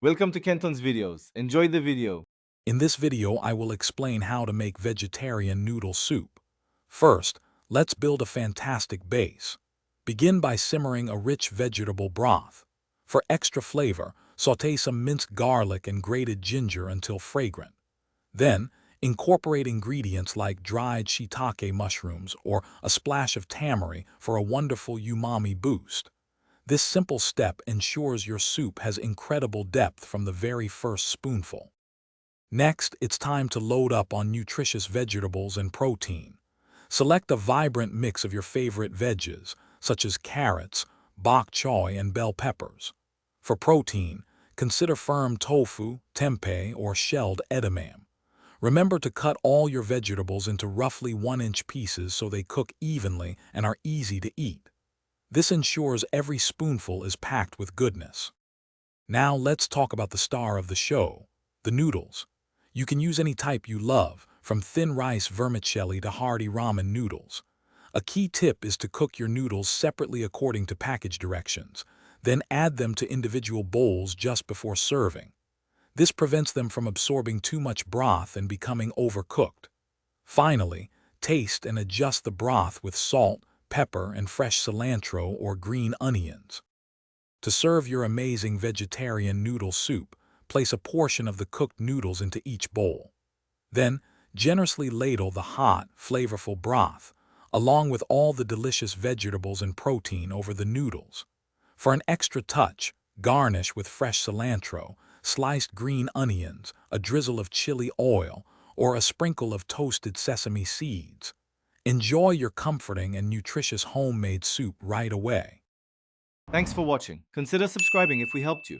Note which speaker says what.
Speaker 1: Welcome to Kenton's videos. Enjoy the video.
Speaker 2: In this video, I will explain how to make vegetarian noodle soup. First, let's build a fantastic base. Begin by simmering a rich vegetable broth. For extra flavor, sauté some minced garlic and grated ginger until fragrant. Then, incorporate ingredients like dried shiitake mushrooms or a splash of tamari for a wonderful umami boost. This simple step ensures your soup has incredible depth from the very first spoonful. Next, it's time to load up on nutritious vegetables and protein. Select a vibrant mix of your favorite veggies, such as carrots, bok choy, and bell peppers. For protein, consider firm tofu, tempeh, or shelled edamame. Remember to cut all your vegetables into roughly 1-inch pieces so they cook evenly and are easy to eat. This ensures every spoonful is packed with goodness. Now let's talk about the star of the show, the noodles. You can use any type you love, from thin rice vermicelli to hearty ramen noodles. A key tip is to cook your noodles separately according to package directions, then add them to individual bowls just before serving. This prevents them from absorbing too much broth and becoming overcooked. Finally, taste and adjust the broth with salt, pepper, and fresh cilantro or green onions. To serve your amazing vegetarian noodle soup, place a portion of the cooked noodles into each bowl. Then, generously ladle the hot, flavorful broth, along with all the delicious vegetables and protein over the noodles. For an extra touch, garnish with fresh cilantro, sliced green onions, a drizzle of chili oil, or a sprinkle of toasted sesame seeds. Enjoy your comforting and nutritious homemade soup right away.
Speaker 1: Thanks for watching. Consider subscribing if we helped you.